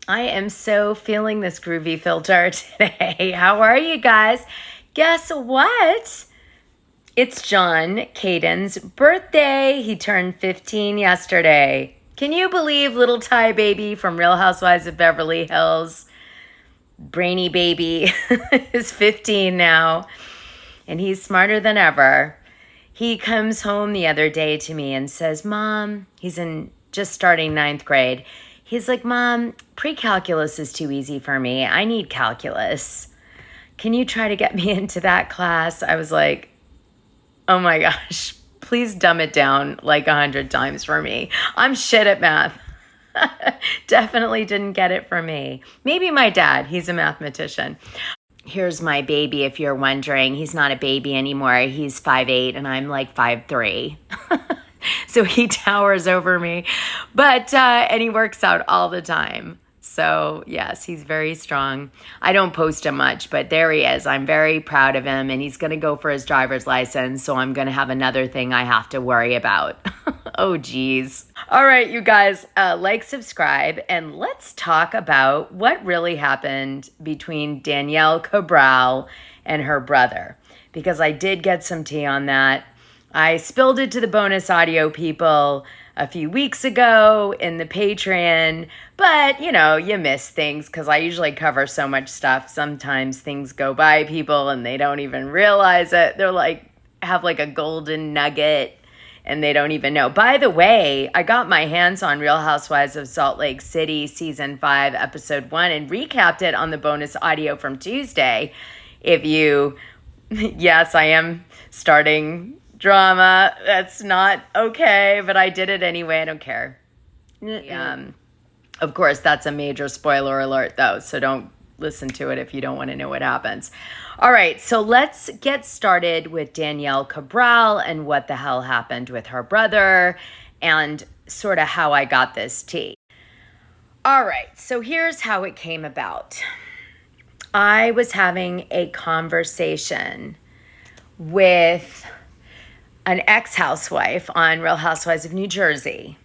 I am so feeling this groovy filter today. How are you guys? Guess what? It's John Caden's birthday. He turned 15 yesterday. Can you believe little Ty baby from Real Housewives of Beverly Hills, brainy baby, is 15 now, and he's smarter than ever. He comes home the other day to me and says, Mom, he's just starting ninth grade. He's like, Mom, pre-calculus is too easy for me. I need calculus. Can you try to get me into that class? I was like, oh my gosh, please dumb it down like 100 times for me. I'm shit at math. Definitely didn't get it for me. Maybe my dad, he's a mathematician. Here's my baby, if you're wondering. He's not a baby anymore. He's 5'8", and I'm like 5'3". So he towers over me, and he works out all the time. So yes, he's very strong. I don't post him much, but there he is. I'm very proud of him, and he's going to go for his driver's license. So I'm going to have another thing I have to worry about. Oh, geez. All right, you guys, like, subscribe, and let's talk about what really happened between Danielle Cabral and her brother, because I did get some tea on that. I spilled it to the bonus audio people a few weeks ago in the Patreon, but you miss things because I usually cover so much stuff. Sometimes things go by people and they don't even realize it. They're like, have like a golden nugget and they don't even know. By the way, I got my hands on Real Housewives of Salt Lake City season 5, episode 1, and recapped it on the bonus audio from Tuesday. Yes, I am starting drama. That's not okay, but I did it anyway. I don't care. Of course, that's a major spoiler alert, though, so don't listen to it if you don't want to know what happens. All right, so let's get started with Danielle Cabral and what the hell happened with her brother and sort of how I got this tea. All right, so here's how it came about. I was having a conversation with an ex-housewife on Real Housewives of New Jersey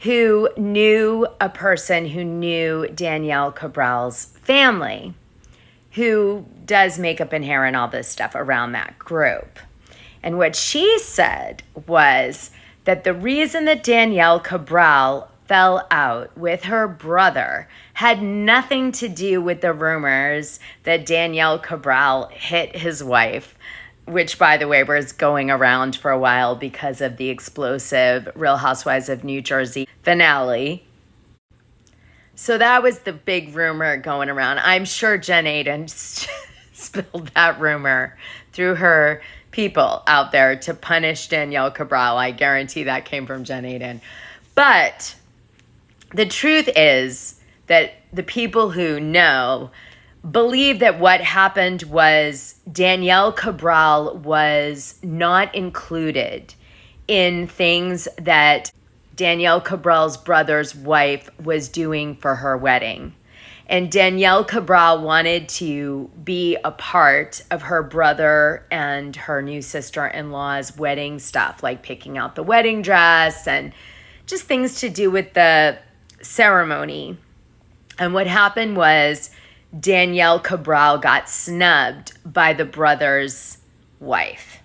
who knew a person who knew Danielle Cabral's family, who does makeup and hair and all this stuff around that group. And what she said was that the reason that Danielle Cabral fell out with her brother had nothing to do with the rumors that Danielle Cabral hit his wife, which, by the way, was going around for a while because of the explosive Real Housewives of New Jersey finale. So that was the big rumor going around. I'm sure Jen Aiden spilled that rumor through her people out there to punish Danielle Cabral. I guarantee that came from Jen Aiden. But the truth is that the people who know believe that what happened was Danielle Cabral was not included in things that Danielle Cabral's brother's wife was doing for her wedding. And Danielle Cabral wanted to be a part of her brother and her new sister-in-law's wedding stuff, like picking out the wedding dress and just things to do with the ceremony. And what happened was Danielle Cabral got snubbed by the brother's wife.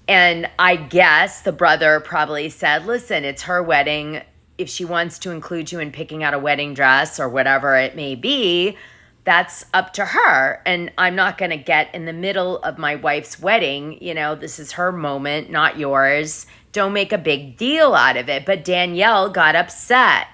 And I guess the brother probably said, listen, it's her wedding. If she wants to include you in picking out a wedding dress or whatever it may be, that's up to her. And I'm not going to get in the middle of my wife's wedding. This is her moment, not yours. Don't make a big deal out of it. But Danielle got upset.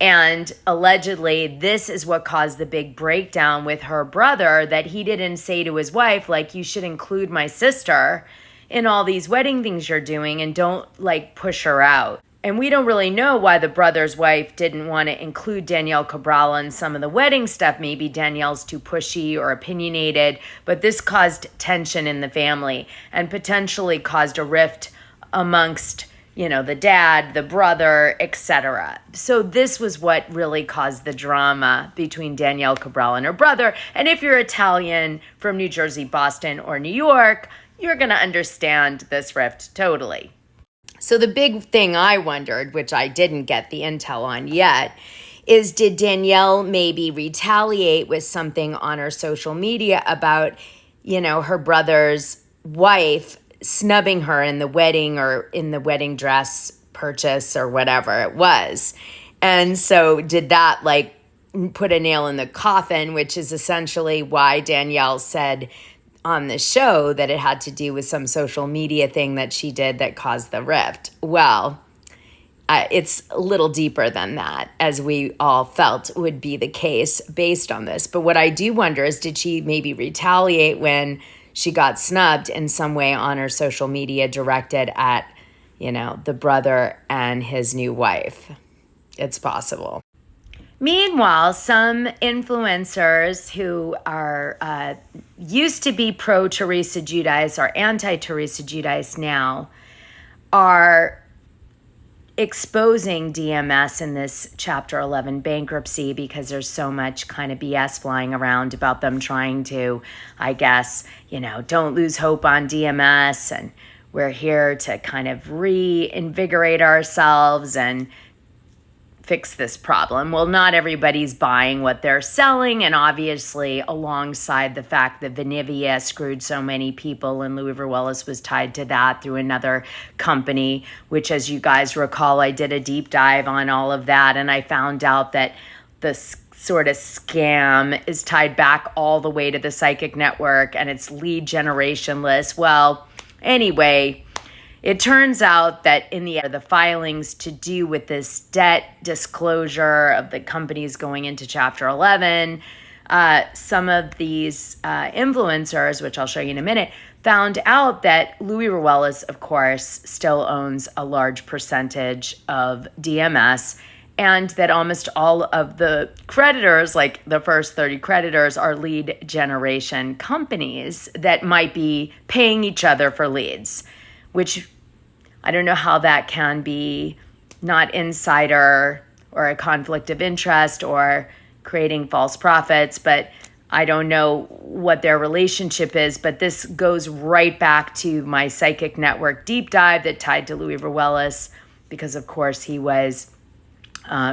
And allegedly, this is what caused the big breakdown with her brother, that he didn't say to his wife, like, you should include my sister in all these wedding things you're doing and don't, like, push her out. And we don't really know why the brother's wife didn't want to include Danielle Cabral in some of the wedding stuff. Maybe Danielle's too pushy or opinionated, but this caused tension in the family and potentially caused a rift amongst the dad, the brother, etc. So this was what really caused the drama between Danielle Cabral and her brother. And if you're Italian from New Jersey, Boston, or New York, you're going to understand this rift totally. So the big thing I wondered, which I didn't get the intel on yet, is, did Danielle maybe retaliate with something on her social media about, her brother's wife snubbing her in the wedding or in the wedding dress purchase or whatever it was? And so did that like put a nail in the coffin, which is essentially why Danielle said on the show that it had to do with some social media thing that she did that caused the rift. Well, it's a little deeper than that, as we all felt would be the case based on this. But what I do wonder is, did she maybe retaliate when she got snubbed in some way on her social media directed at, the brother and his new wife? It's possible. Meanwhile, some influencers who are used to be pro-Teresa Giudice or anti-Teresa Giudice now are exposing DMS in this Chapter 11 bankruptcy because there's so much kind of BS flying around about them trying to, I guess, don't lose hope on DMS, and we're here to kind of reinvigorate ourselves and fix this problem. Well, not everybody's buying what they're selling, and obviously alongside the fact that Venivia screwed so many people and Luis Ruelas was tied to that through another company, which, as you guys recall, I did a deep dive on all of that, and I found out that the sort of scam is tied back all the way to the psychic network and it's lead generation list. Well, anyway, it turns out that in the filings to do with this debt disclosure of the companies going into Chapter 11, some of these influencers, which I'll show you in a minute, found out that Luis Ruelas, of course, still owns a large percentage of DMS, and that almost all of the creditors, like the first 30 creditors, are lead generation companies that might be paying each other for leads, which I don't know how that can be not insider or a conflict of interest or creating false profits, but I don't know what their relationship is. But this goes right back to my psychic network deep dive that tied to Luis Ruelas, because of course he was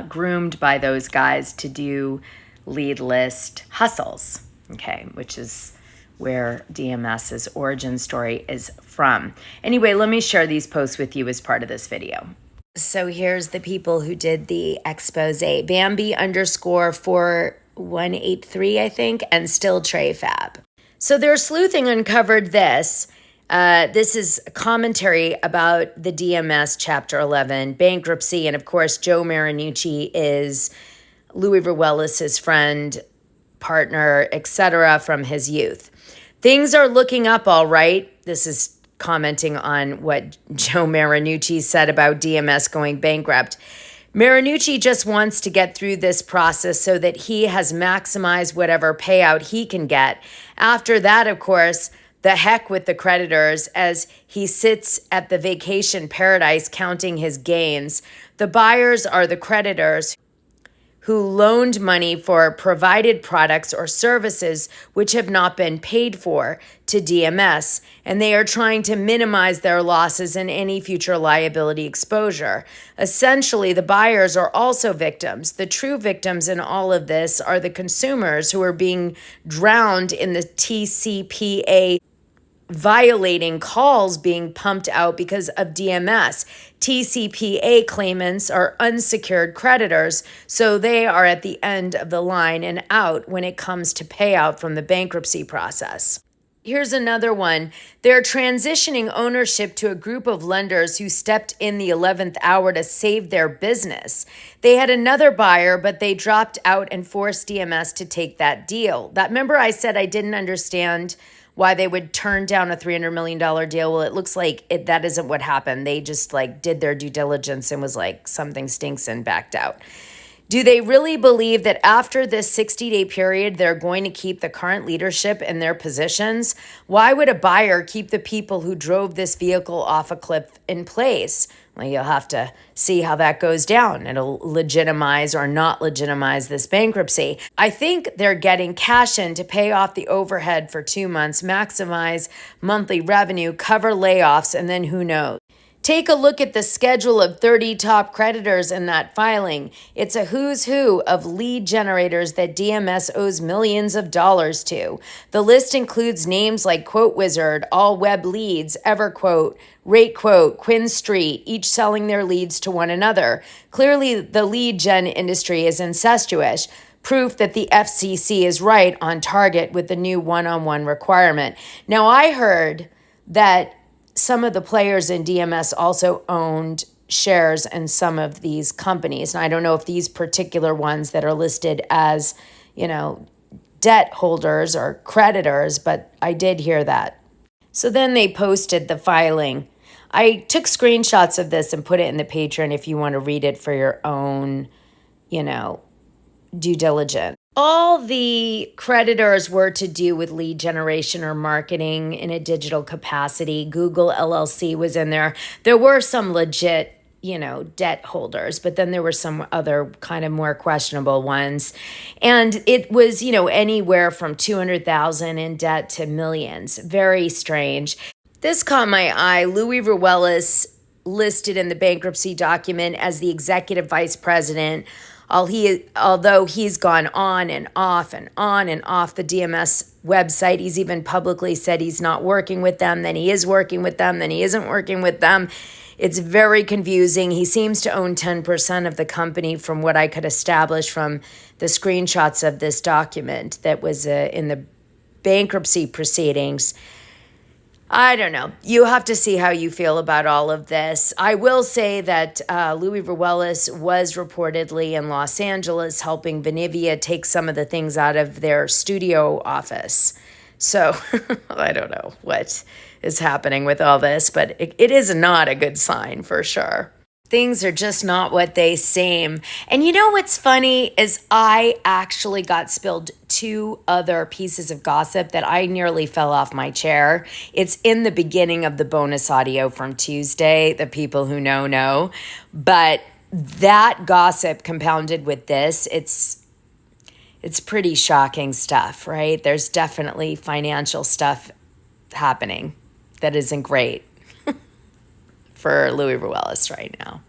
groomed by those guys to do lead list hustles, okay, which is where DMS's origin story is from. Anyway, let me share these posts with you as part of this video. So here's the people who did the expose. Bambi _4183, I think, and Still Tray Fab. So their sleuthing uncovered this. This is a commentary about the DMS Chapter 11 bankruptcy. And of course, Joe Marinucci is Luis Ruelas' friend, partner, etc. from his youth. Things are looking up all right. This is commenting on what Joe Marinucci said about DMS going bankrupt. Marinucci just wants to get through this process so that he has maximized whatever payout he can get. After that, of course, the heck with the creditors as he sits at the vacation paradise counting his gains. The buyers are the creditors who loaned money for provided products or services which have not been paid for to DMS, and they are trying to minimize their losses and any future liability exposure. Essentially, the buyers are also victims. The true victims in all of this are the consumers who are being drowned in the TCPA violating calls being pumped out because of DMS. TCPA claimants are unsecured creditors, so they are at the end of the line and out when it comes to payout from the bankruptcy process. Here's another one. They're transitioning ownership to a group of lenders who stepped in the 11th hour to save their business. They had another buyer, but they dropped out and forced DMS to take that deal. Remember I said I didn't understand why they would turn down a $300 million deal. Well, it looks like that isn't what happened. They just did their due diligence and was like, something stinks, and backed out. Do they really believe that after this 60-day period, they're going to keep the current leadership in their positions? Why would a buyer keep the people who drove this vehicle off a cliff in place? Well, you'll have to see how that goes down. It'll legitimize or not legitimize this bankruptcy. I think they're getting cash in to pay off the overhead for 2 months, maximize monthly revenue, cover layoffs, and then who knows? Take a look at the schedule of 30 top creditors in that filing. It's a who's who of lead generators that DMS owes millions of dollars to. The list includes names like Quote Wizard, All Web Leads, EverQuote, RateQuote, Quinn Street, each selling their leads to one another. Clearly, the lead gen industry is incestuous. Proof that the FCC is right on target with the new one-on-one requirement. Now, I heard that some of the players in DMS also owned shares in some of these companies. And I don't know if these particular ones that are listed as, debt holders or creditors, but I did hear that. So then they posted the filing. I took screenshots of this and put it in the Patreon if you want to read it for your own, due diligence. All the creditors were to do with lead generation or marketing in a digital capacity. Google LLC was in there. There were some legit, debt holders, but then there were some other kind of more questionable ones. And it was, anywhere from 200,000 in debt to millions. Very strange. This caught my eye. Luis Ruelas listed in the bankruptcy document as the executive vice president. Although he's gone on and off and on and off the DMS website, he's even publicly said he's not working with them, then he is working with them, then he isn't working with them. It's very confusing. He seems to own 10% of the company from what I could establish from the screenshots of this document that was in the bankruptcy proceedings. I don't know. You have to see how you feel about all of this. I will say that Luis Ruelas was reportedly in Los Angeles helping Benivia take some of the things out of their studio office. So I don't know what is happening with all this, but it is not a good sign for sure. Things are just not what they seem. And what's funny is I actually got spilled 2 other pieces of gossip that I nearly fell off my chair. It's in the beginning of the bonus audio from Tuesday. The people who know. But that gossip compounded with this, it's pretty shocking stuff, right? There's definitely financial stuff happening that isn't great for Luis Ruelas right now.